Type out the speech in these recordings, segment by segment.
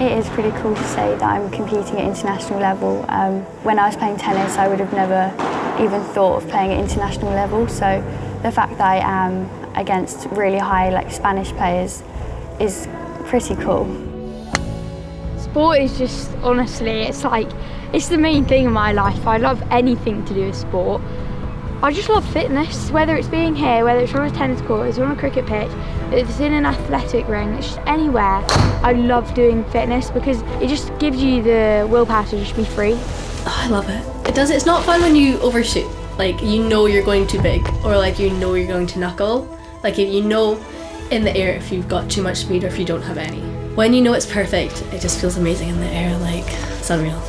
It is pretty cool to say that I'm competing at international level. When I was playing tennis, I would have never even thought of playing at international level, so the fact that I am against really high Spanish players is pretty cool. Sport is just, honestly, it's the main thing in my life. I love anything to do with sport. I just love fitness, whether it's being here, whether it's on a tennis court, it's on a cricket pitch, it's in an athletic ring, it's just anywhere. I love doing fitness because it just gives you the willpower to just be free. Oh, I love it. It's not fun when you overshoot. You know you're going too big, or you know you're going to knuckle. If you know in the air if you've got too much speed or if you don't have any. When you know it's perfect, it just feels amazing in the air, it's unreal.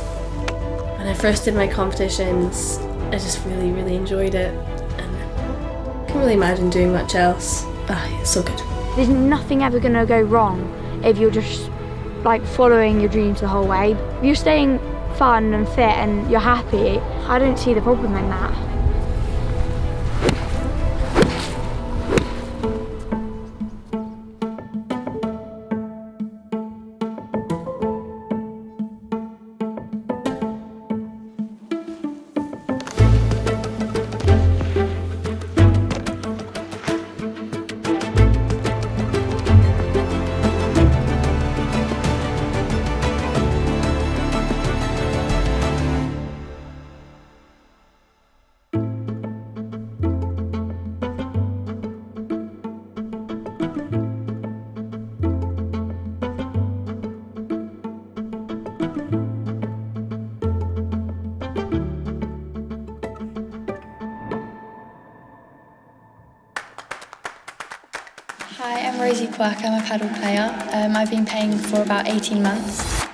When I first did my competitions, I just really, really enjoyed it, and I can't really imagine doing much else. It's so good. There's nothing ever going to go wrong if you're just following your dreams the whole way. If you're staying fun and fit and you're happy, I don't see the problem in that. Hi, I'm Rosie Quirk, I'm a paddle player. I've been playing for about 18 months.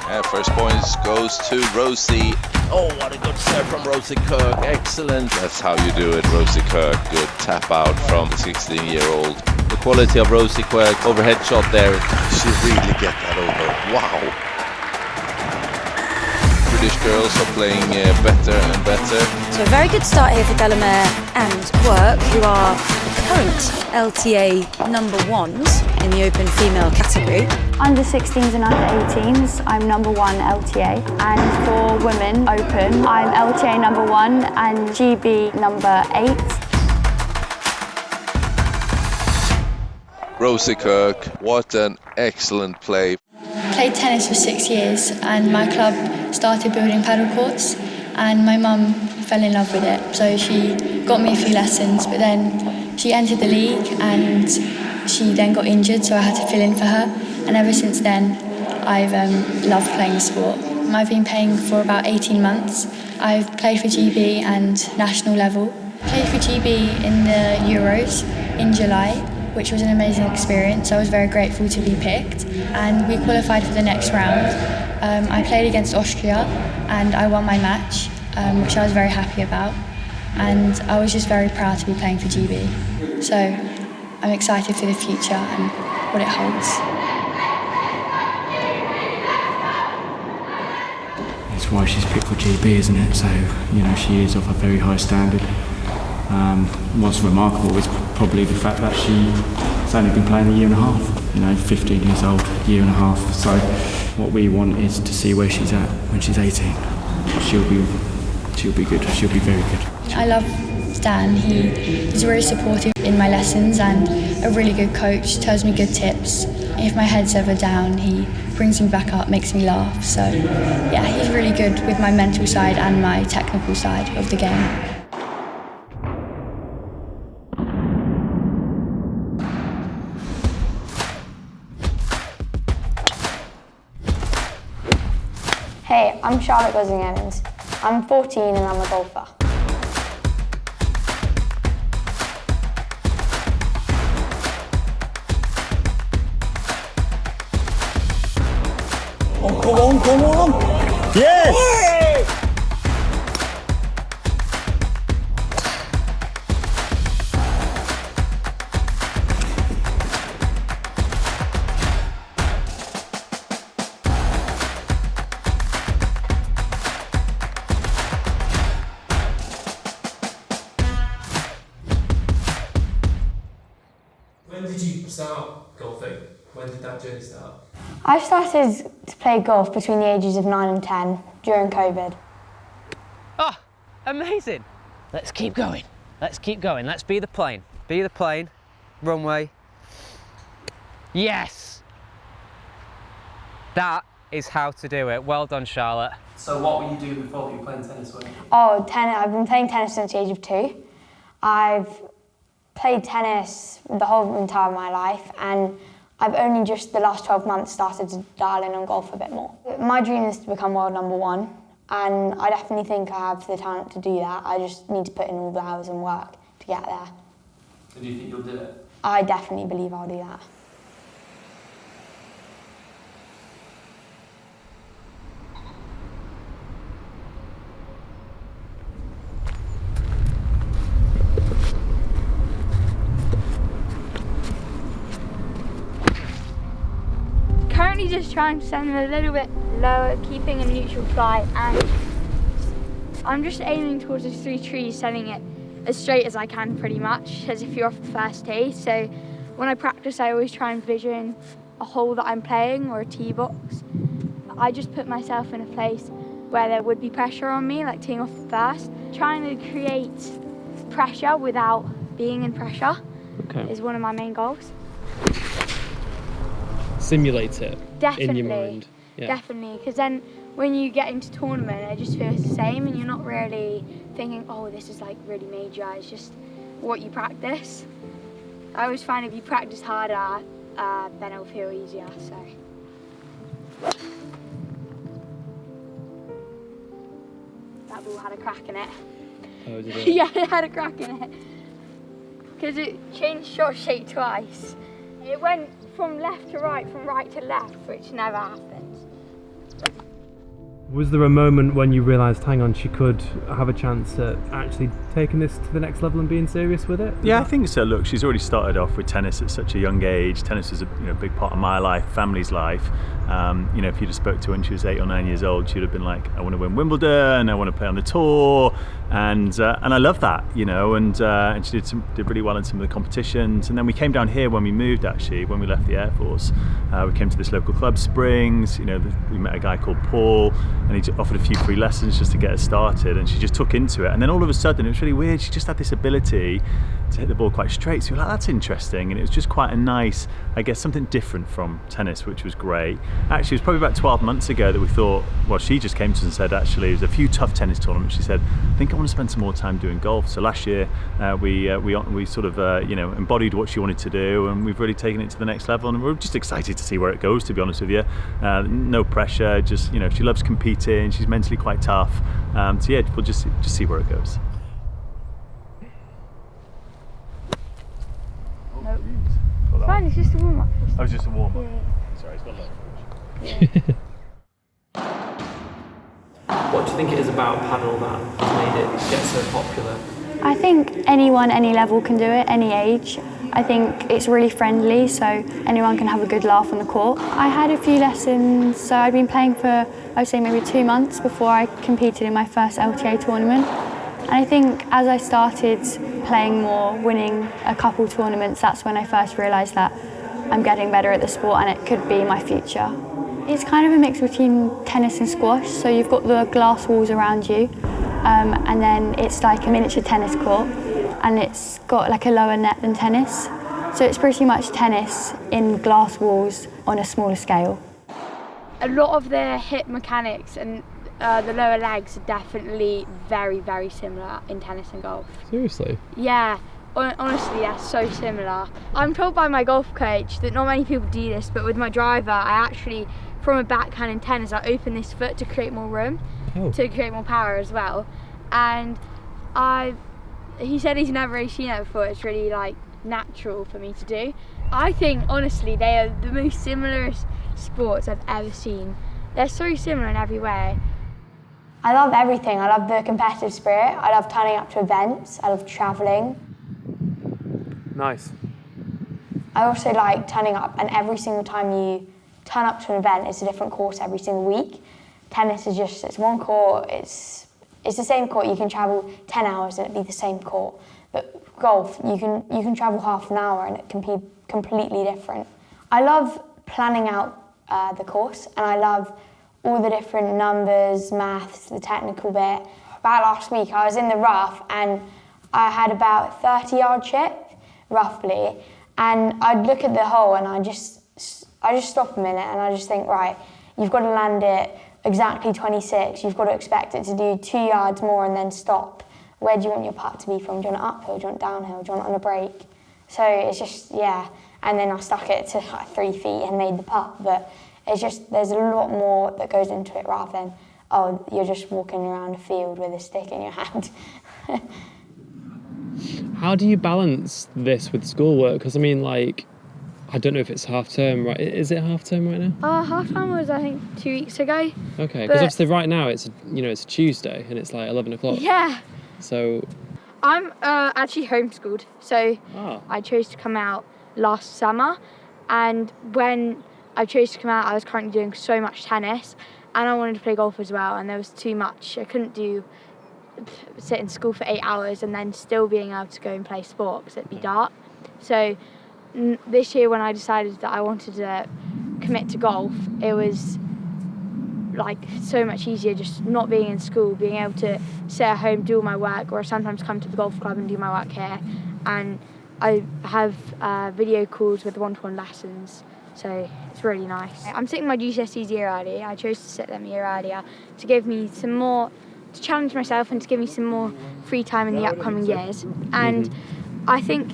Yeah, first points goes to Rosie. Oh, what a good serve from Rosie Quirk, excellent. That's how you do it, Rosie Quirk. Good tap out from the 16-year-old. The quality of Rosie Quirk, overhead shot there. She really get that over, wow. British girls are playing better and better. So a very good start here for Delamere and Quirk, who are current LTA #1s in the open female category. Under 16s and under 18s, I'm #1 LTA, and for women open, I'm LTA #1 and GB #8. Rosie Quirk, what an excellent play. Played tennis for 6 years, and my club started building paddle courts, and my mum fell in love with it, so she got me a few lessons, but then she entered the league and she then got injured, so I had to fill in for her, and ever since then I've loved playing the sport. I've been playing for about 18 months. I've played for GB and national level. Played for GB in the Euros in July, which was an amazing experience. I was very grateful to be picked, and we qualified for the next round. I played against Austria and I won my match, which I was very happy about, and I was just very proud to be playing for GB. So I'm excited for the future and what it holds. That's why she's picked for GB, isn't it? So, she is of a very high standard. What's remarkable is probably the fact that she's only been playing a year and a half, 15 years old, year and a half. So what we want is to see where she's at when she's 18. She'll be good, she'll be very good. I love Dan. He's really supportive in my lessons and a really good coach, tells me good tips. If my head's ever down, he brings me back up, makes me laugh. So yeah, he's really good with my mental side and my technical side of the game. Hey, I'm Charlotte Gosling-Evans. I'm 14 and I'm a golfer. Oh, come on! Yes! When did you start golfing? When did that journey start? I started to play golf between the ages of 9 and 10 during COVID. Oh, amazing. Let's keep going. Let's keep going. Let's be the plane. Be the plane. Runway. Yes. That is how to do it. Well done, Charlotte. So what were you doing before that you were playing tennis with? Oh, I've been playing tennis since the age of 2. I've played tennis the whole entire of my life, and I've only just the last 12 months started to dial in on golf a bit more. My dream is to become world #1, and I definitely think I have the talent to do that. I just need to put in all the hours and work to get there. And do you think you'll do it? I definitely believe I'll do that. Currently just trying to send them a little bit lower, keeping a neutral fly, and I'm just aiming towards the 3 trees, sending it as straight as I can pretty much, as if you're off the first tee. So when I practice, I always try and vision a hole that I'm playing or a tee box. I just put myself in a place where there would be pressure on me, like teeing off the first. Trying to create pressure without being in pressure is one of my main goals. Simulate it in your mind. Definitely, because then when you get into tournament, it just feels the same, and you're not really thinking, oh, this is like really major. It's just what you practice. I always find if you practice harder, then it'll feel easier. So that ball had a crack in it. Oh, did it? Yeah, it had a crack in it because it changed shot shape twice. It went from left to right, from right to left, which never happens. Was there a moment when you realised, hang on, she could have a chance at actually taking this to the next level and being serious with it? Yeah, I think so. Look, she's already started off with tennis at such a young age. Tennis was a big part of my life, family's life. If you'd have spoke to her when she was 8 or 9 years old, she'd have been like, I want to win Wimbledon, I want to play on the tour, and I love that, and she did really well in some of the competitions. And then we came down here when we moved, actually, when we left the Air Force. We came to this local club, Springs. We met a guy called Paul, and he offered a few free lessons just to get us started, and she just took into it. And then all of a sudden, it was really weird, she just had this ability to hit the ball quite straight. So we were like, that's interesting. And it was just quite a nice, I guess, something different from tennis, which was great. Actually, it was probably about 12 months ago that we thought, well, she just came to us and said, actually, there's a few tough tennis tournaments. She said, I think I want to spend some more time doing golf. So last year, we sort of, embodied what she wanted to do, and we've really taken it to the next level. And we're just excited to see where it goes, to be honest with you. No pressure, just, she loves competing. She's mentally quite tough. So yeah, we'll just see where it goes. Nope. Fine, it's just a warm-up. Oh, it's just a warm-up? Yeah. Sorry, it's got loads. What do you think it is about paddle that has made it get so popular? I think anyone, any level can do it, any age. I think it's really friendly, so anyone can have a good laugh on the court. I had a few lessons, so I'd been playing for, I would say, maybe 2 months before I competed in my first LTA tournament. And I think as I started playing more, winning a couple tournaments, that's when I first realised that I'm getting better at the sport and it could be my future. It's kind of a mix between tennis and squash, so you've got the glass walls around you, and then it's like a miniature tennis court, and it's got like a lower net than tennis. So it's pretty much tennis in glass walls on a smaller scale. A lot of the hip mechanics and the lower legs are definitely very, very similar in tennis and golf. Seriously? Yeah, honestly, they're so similar. I'm told by my golf coach that not many people do this, but with my driver, I actually, from a backhand in tennis, I open this foot to create more room, to create more power as well. And he said he's never really seen that before. It's really like natural for me to do. I think, honestly, they are the most similar sports I've ever seen. They're so similar in every way. I love everything. I love the competitive spirit. I love turning up to events. I love travelling. Nice. I also like turning up, and every single time you turn up to an event, it's a different course every single week. Tennis is just, it's one court, it's the same court. You can travel 10 hours and it'd be the same court. But golf, you can travel half an hour and it can be completely different. I love planning out the course, and I love all the different numbers, maths, the technical bit. About last week, I was in the rough and I had about 30-yard chip, roughly, and I'd look at the hole and I just stop a minute and I just think, right, you've got to land it exactly 26, you've got to expect it to do 2 yards more and then stop. Where do you want your putt to be from? Do you want it uphill, do you want it downhill, do you want it on a break? So it's just, yeah, and then I stuck it to like 3 feet and made the putt, but it's just, there's a lot more that goes into it rather than, oh, you're just walking around a field with a stick in your hand. How do you balance this with schoolwork? Because I mean, like, I don't know if it's half term, right? Is it half term right now? Half term was, I think, 2 weeks ago. Okay, because obviously right now it's it's a Tuesday and it's like 11 o'clock. Yeah. So I'm actually homeschooled, so I chose to come out last summer, and when I chose to come out, I was currently doing so much tennis, and I wanted to play golf as well, and there was too much. I couldn't sit in school for 8 hours and then still being able to go and play sport because it'd be dark. So this year when I decided that I wanted to commit to golf, it was like so much easier just not being in school, being able to sit at home, do all my work, or sometimes come to the golf club and do my work here. And I have video calls with one-to-one lessons, so it's really nice. I'm sitting my GCSEs year early. I chose to sit them a year earlier to give me some more, to challenge myself and to give me some more free time in the upcoming years. And I think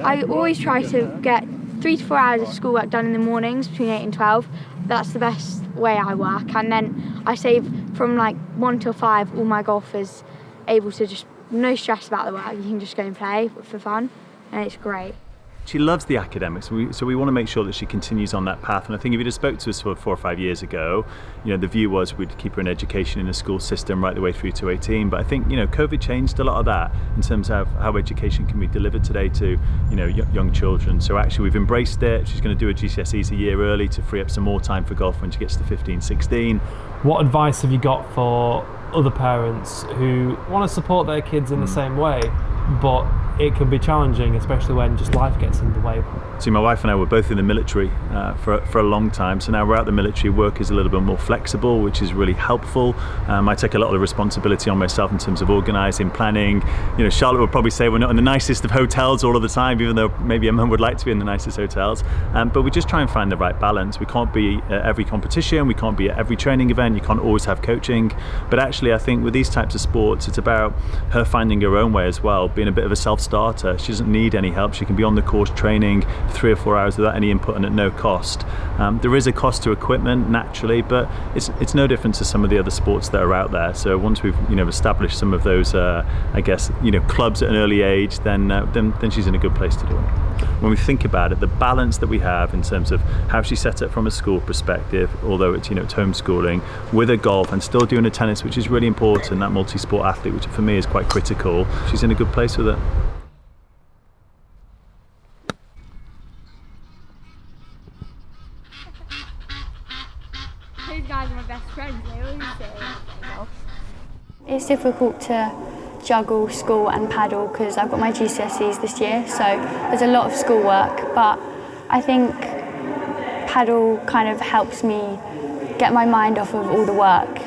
I always try to get 3 to 4 hours of schoolwork done in the mornings between 8 and 12. That's the best way I work. And then I save from like 1 till 5, all my golf is able to just, no stress about the work. You can just go and play for fun, and it's great. She loves the academics, so we want to make sure that she continues on that path. And I think if you just spoke to us 4 or 5 years ago, the view was we'd keep her in education in the school system right the way through to 18. But I think COVID changed a lot of that in terms of how education can be delivered today to young children. So actually we've embraced it. She's going to do her GCSEs a year early to free up some more time for golf when she gets to 15, 16. What advice have you got for other parents who want to support their kids in the same way, but it can be challenging, especially when just life gets in the way? See, my wife and I were both in the military for a long time, so now we're out the military. Work is a little bit more flexible, which is really helpful. I take a lot of the responsibility on myself in terms of organising, planning. Charlotte would probably say we're not in the nicest of hotels all of the time, even though maybe a mum would like to be in the nicest hotels. But we just try and find the right balance. We can't be at every competition, we can't be at every training event, you can't always have coaching. But actually, I think with these types of sports, it's about her finding her own way as well, being a bit of a self-starter. She doesn't need any help. She can be on the course training 3 or 4 hours without any input and at no cost. There is a cost to equipment naturally, but it's no different to some of the other sports that are out there. So once we've established some of those clubs at an early age, then she's in a good place to do it. When we think about it, the balance that we have in terms of how she set up from a school perspective, although it's it's homeschooling, with her golf and still doing her tennis, which is really important, that multi-sport athlete, which for me is quite critical, she's in a good place with it. Those guys are my best friends, they always say golf. It's difficult to juggle school and paddle because I've got my GCSEs this year, so there's a lot of schoolwork, but I think paddle kind of helps me get my mind off of all the work.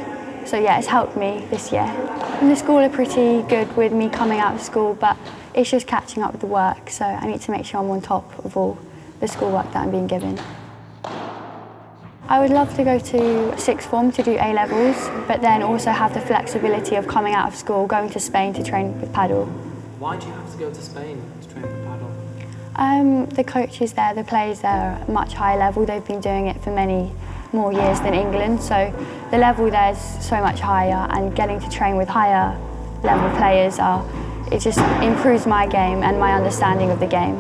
So yeah, it's helped me this year. And the school are pretty good with me coming out of school, but it's just catching up with the work, so I need to make sure I'm on top of all the schoolwork that I'm being given. I would love to go to sixth form to do A-levels, but then also have the flexibility of coming out of school, going to Spain to train with paddle. Why do you have to go to Spain to train with paddle? The coaches there, the players there are at a much higher level. They've been doing it for many more years than England, so the level there is so much higher, and getting to train with higher level players, it just improves my game and my understanding of the game.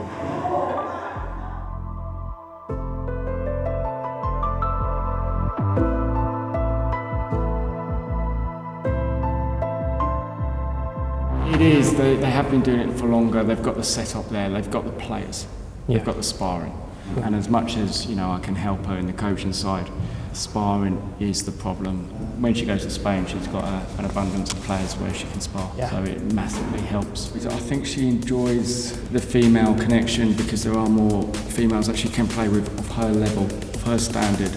It is, they have been doing it for longer. They've got the setup there, they've got the players, they've got the sparring. And as much as I can help her in the coaching side, sparring is the problem. When she goes to Spain, she's got an abundance of players where she can spar, so it massively helps. I think she enjoys the female connection because there are more females that she can play with of her level of of her standard.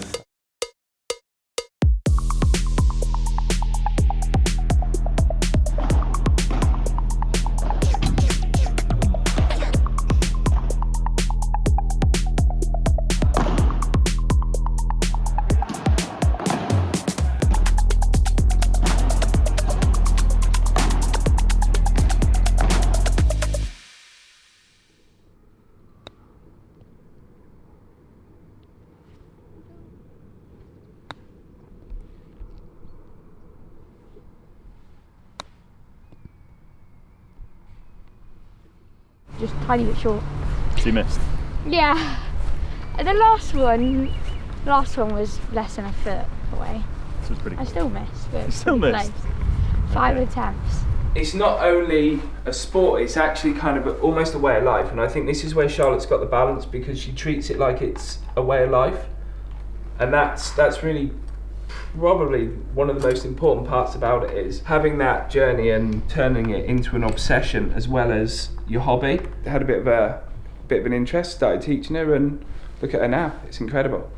Just a tiny bit short. So you missed? Yeah. The last one was less than a foot away. This was pretty I still missed, but still missed? Close. 5 attempts. It's not only a sport, it's actually kind of almost a way of life, and I think this is where Charlotte's got the balance, because she treats it like it's a way of life, and that's really probably one of the most important parts about it, is having that journey and turning it into an obsession as well as your hobby. I had a bit of an interest, started teaching her, and look at her now, it's incredible.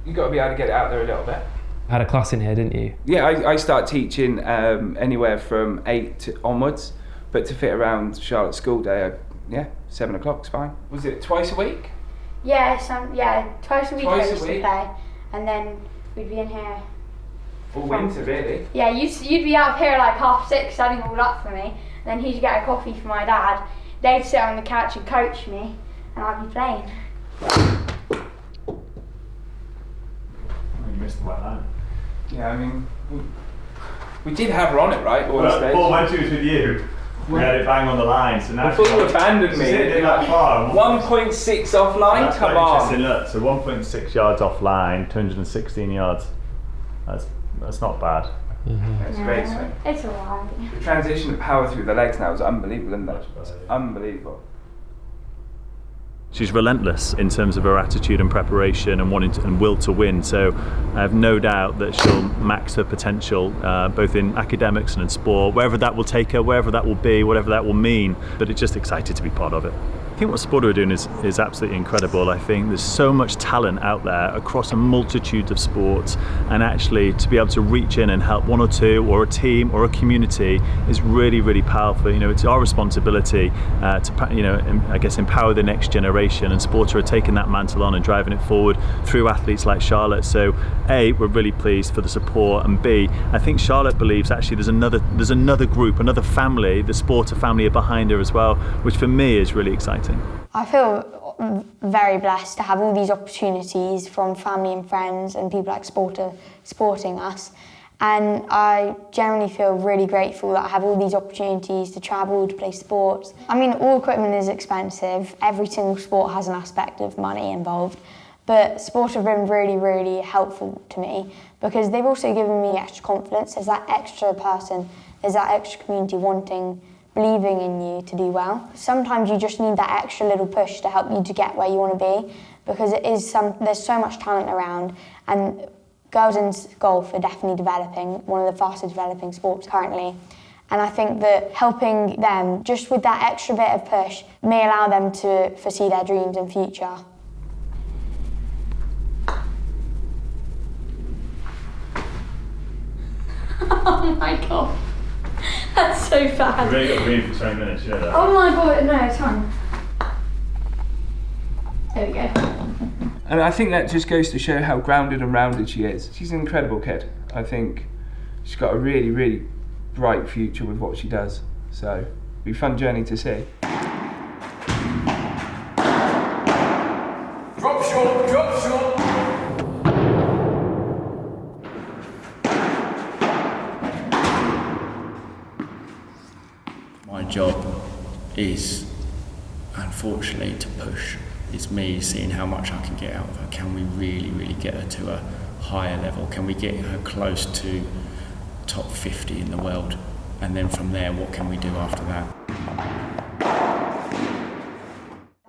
You've got to be able to get it out there a little bit. Had a class in here, didn't you? Yeah, I start teaching anywhere from 8 onwards, but to fit around Charlotte's school day, 7 o'clock's fine. Was it twice a week? Yeah, twice a week I used to play, and then we'd be in here. All winter, really? Yeah, you'd be up here like 6:30 setting all up for me, and then he'd get a coffee for my dad. They'd sit on the couch and coach me, and I'd be playing. You missed the white line. Yeah, I mean, we did have her on it, right? Paul, when she was with you, we had it bang on the line, so now before you abandoned me, that far. 1.6 offline, That's come quite on. interesting, look, so 1.6 yards offline, 216 yards. That's not bad. That's great swing. It's alright. The transition of power through the legs now is unbelievable, isn't it? It's unbelievable. She's relentless in terms of her attitude and preparation and and will to win. So I have no doubt that she'll max her potential, both in academics and in sport, wherever that will take her, wherever that will be, whatever that will mean. But it's just excited to be part of it. I think what SPORTA are doing is absolutely incredible. I think there's so much talent out there across a multitude of sports, and actually to be able to reach in and help one or two, or a team or a community, is really, really powerful. You know, it's our responsibility to, I guess, empower the next generation, and SPORTA are taking that mantle on and driving it forward through athletes like Charlotte. So A, we're really pleased for the support, and B, I think Charlotte believes actually there's another group, another family, the SPORTA family are behind her as well, which for me is really exciting. I feel very blessed to have all these opportunities from family and friends and people like SPORTA supporting us, and I generally feel really grateful that I have all these opportunities to travel, to play sports. I mean, all equipment is expensive, every single sport has an aspect of money involved, but SPORTA have been really, really helpful to me, because they've also given me extra confidence. There's that extra person, there's that extra community believing in you to do well. Sometimes you just need that extra little push to help you to get where you want to be, because there's so much talent around, and girls in golf are definitely developing, one of the fastest developing sports currently. And I think that helping them just with that extra bit of push may allow them to foresee their dreams and future. Oh my god. That's so bad. We've only got green for 20 minutes, you know that? Oh my god, no, it's fine. There we go. And I think that just goes to show how grounded and rounded she is. She's an incredible kid. I think she's got a really, really bright future with what she does. So it'll be a fun journey to see. Drop shot, drop shot. My job is, unfortunately, to push. It's me seeing how much I can get out of her. Can we really, really get her to a higher level? Can we get her close to top 50 in the world? And then from there, what can we do after that?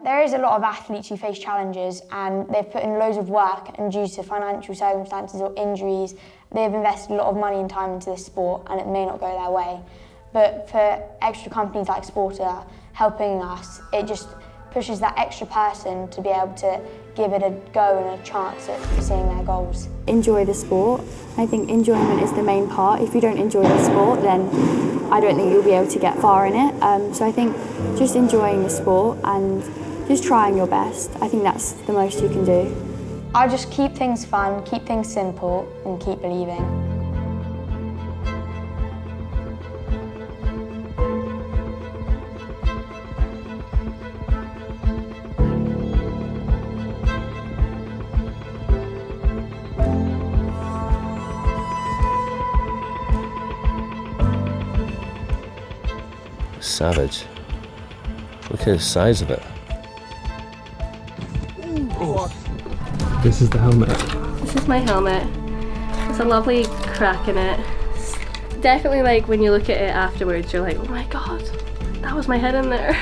There is a lot of athletes who face challenges, and they've put in loads of work, and due to financial circumstances or injuries, they've invested a lot of money and time into this sport, and it may not go their way. But for extra companies like SPORTA helping us, it just pushes that extra person to be able to give it a go and a chance at seeing their goals. Enjoy the sport. I think enjoyment is the main part. If you don't enjoy the sport, then I don't think you'll be able to get far in it. So I think just enjoying the sport and just trying your best. I think that's the most you can do. I just keep things fun, keep things simple, and keep believing. Savage. Look at the size of it. This is the helmet. This is my helmet. There's a lovely crack in it. Definitely, like, when you look at it afterwards, you're like, oh my god, that was my head in there.